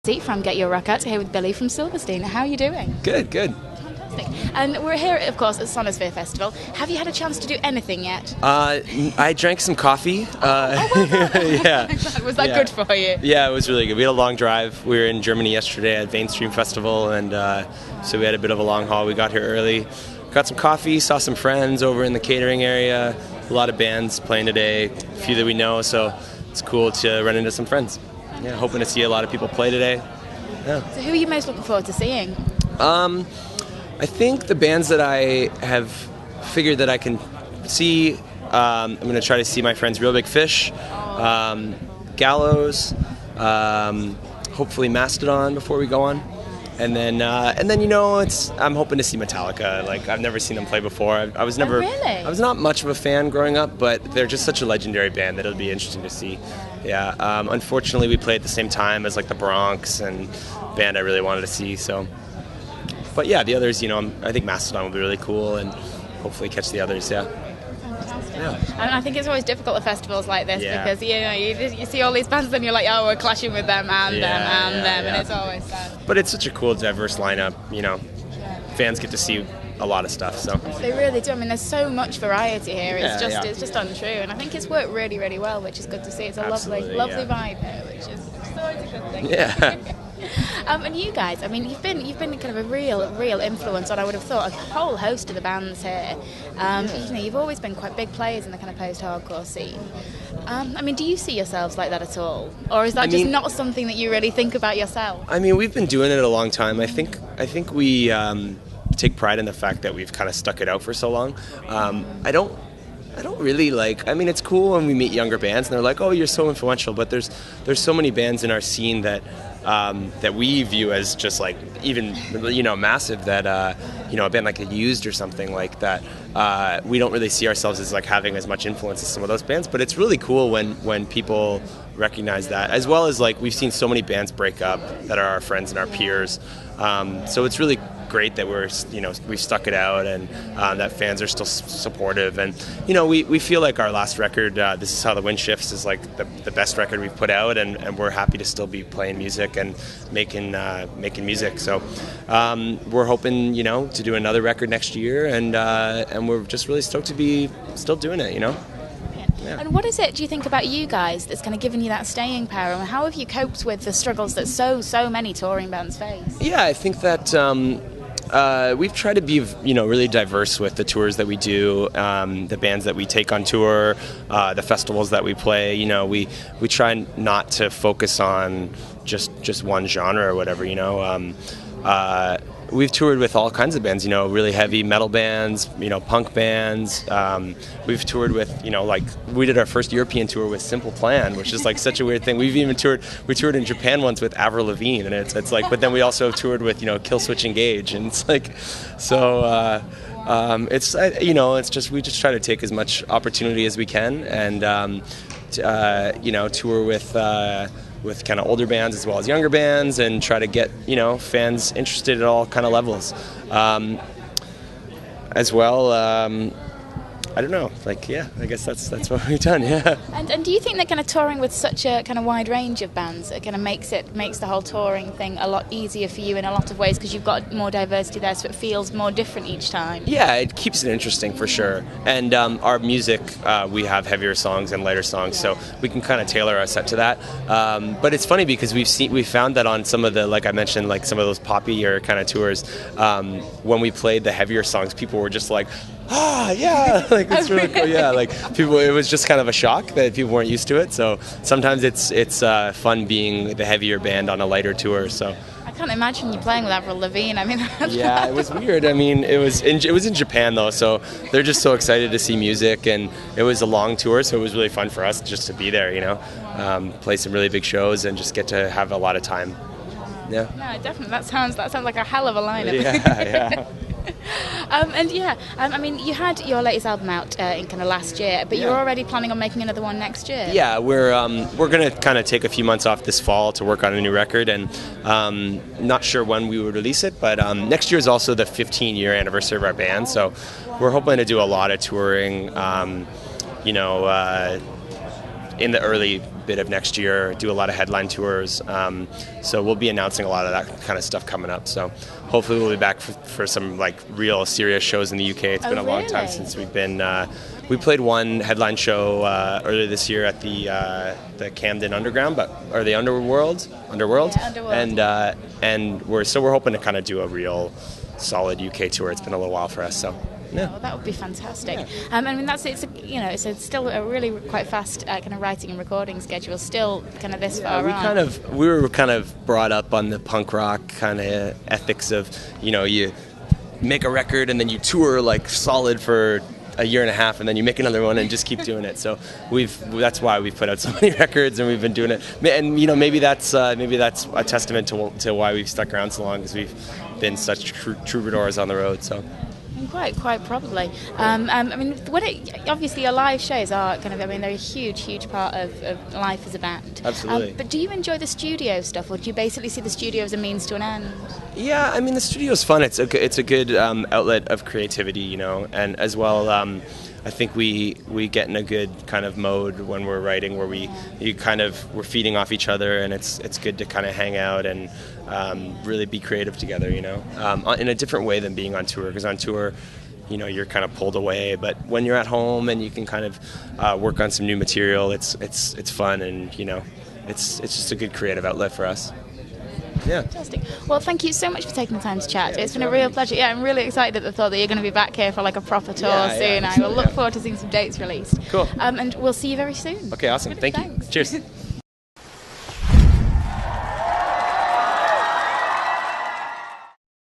From GetYourRockOut here with Billy from Silverstein. How are you doing? Good, good. Fantastic. And we're here, of course, at Sonisphere Festival. Have you had a chance to do anything yet? I drank some coffee. Yeah. Was that good for you? Yeah, it was really good. We had a long drive. We were in Germany yesterday at Mainstream Festival, and so we had a bit of a long haul. We got here early, got some coffee, saw some friends over in the catering area. A lot of bands playing today, a few that we know, so it's cool to run into some friends. Yeah, hoping to see a lot of people play today. Yeah. So who are you most looking forward to seeing? I think the bands that I have figured that I can see, I'm going to try to see my friends Real Big Fish, Gallows, hopefully Mastodon before we go on. And then I'm hoping to see Metallica. Like, I've never seen them play before. I was never. Oh, really? I was not much of a fan growing up, but they're just such a legendary band that it'll be interesting to see. Yeah. Unfortunately, we played at the same time as like the Bronx and band I really wanted to see. So, but yeah, the others, I think Mastodon will be really cool, and hopefully catch the others. Yeah. Yeah. And I think it's always difficult at festivals like this because you see all these bands and you're like, oh, we're clashing with them and them, and it's always sad. But it's such a cool, diverse lineup. Fans get to see a lot of stuff. So they really do. I mean, there's so much variety here. It's just untrue, and I think it's worked really, really well, which is good to see. It's a lovely vibe here, which is always a good thing. Yeah. And you guys, I mean, you've been kind of a real influence on, I would have thought, a whole host of the bands here. You've always been quite big players in the kind of post-hardcore scene. I mean, do you see yourselves like that at all, or is that just not something that you really think about yourself? I mean, we've been doing it a long time. I think we take pride in the fact that we've kind of stuck it out for so long. I don't really it's cool when we meet younger bands and they're like, oh, you're so influential, but there's so many bands in our scene that we view as just like even massive, that a band like Used or something like that, we don't really see ourselves as like having as much influence as some of those bands, but it's really cool when people recognize that, as well as like we've seen so many bands break up that are our friends and our peers, so it's really great that we've stuck it out, and that fans are still supportive, and we feel like our last record, This Is How the Wind Shifts, is like the best record we've put out, and we're happy to still be playing music and making music. So we're hoping to do another record next year, and we're just really stoked to be still doing it. Yeah. And what is it, do you think, about you guys that's kind of given you that staying power? And how have you coped with the struggles that so many touring bands face? Yeah, I think that we've tried to be really diverse with the tours that we do, the bands that we take on tour, the festivals that we play. We try not to focus on just one genre or whatever. We've toured with all kinds of bands, really heavy metal bands, punk bands. We've toured with, we did our first European tour with Simple Plan, which is like such a weird thing. We toured in Japan once with Avril Lavigne, and it's like, but then we also toured with, Killswitch Engage, and it's like, so it's just, we just try to take as much opportunity as we can, and tour with kind of older bands as well as younger bands, and try to get fans interested at all kind of levels, as well. I don't know, I guess that's what we've done. Yeah. And do you think that kind of touring with such a kind of wide range of bands, it kind of makes the whole touring thing a lot easier for you in a lot of ways, because you've got more diversity there, so it feels more different each time? Yeah, it keeps it interesting for sure. And our music, we have heavier songs and lighter songs, so we can kind of tailor our set to that. But it's funny because we found that on some of the, like I mentioned, like some of those poppier kind of tours, when we played the heavier songs, people were just like, yeah, like it's really cool. Yeah, like people, it was just kind of a shock that people weren't used to it. So sometimes it's fun being the heavier band on a lighter tour. So I can't imagine you playing with Avril Lavigne. I mean, yeah, it was weird. I mean, it was in Japan though, so they're just so excited to see music, and it was a long tour, so it was really fun for us just to be there. Play some really big shows and just get to have a lot of time. Yeah. No, definitely. That sounds like a hell of a lineup. Yeah. I mean, you had your latest album out in kind of last year, but you're already planning on making another one next year. Yeah, we're going to kind of take a few months off this fall to work on a new record, and not sure when we would release it, but next year is also the 15-year anniversary of our band, so we're hoping to do a lot of touring, in the early bit of next year, do a lot of headline tours. So we'll be announcing a lot of that kind of stuff coming up. So hopefully we'll be back for some like real serious shows in the UK. It's been a long time since we've been. We played one headline show earlier this year at the Camden Underground, or the Underworld, Yeah, Underworld. and we're hoping to kind of do a real solid UK tour. It's been a little while for us, so. Yeah. Well, that would be fantastic. Yeah. I mean, it's still a really quite fast kind of writing and recording schedule. Still, kind of this far on. We were kind of brought up on the punk rock kind of ethics of, you make a record and then you tour like solid for a year and a half, and then you make another one and just keep doing it. So that's why we've put out so many records and we've been doing it. And maybe that's a testament to why we've stuck around so long, because we've been such troubadours on the road. So. Quite probably. I mean, obviously your live shows are they're a huge part of life as a band. Absolutely. But do you enjoy the studio stuff, or do you basically see the studio as a means to an end? Yeah, I mean, the studio's fun. It's a good outlet of creativity, and as well, I think we get in a good kind of mode when we're writing, where we're feeding off each other, and it's good to kind of hang out and really be creative together, in a different way than being on tour. Because on tour, you're kind of pulled away, but when you're at home and you can kind of work on some new material, it's fun, and it's just a good creative outlet for us. Yeah. Fantastic. Well, thank you so much for taking the time to chat. It's been a real pleasure. Yeah, I'm really excited at the thought that you're going to be back here for like a proper tour soon. I will look forward to seeing some dates released. Cool. And we'll see you very soon. Okay, awesome. Thank you. Thanks. Cheers.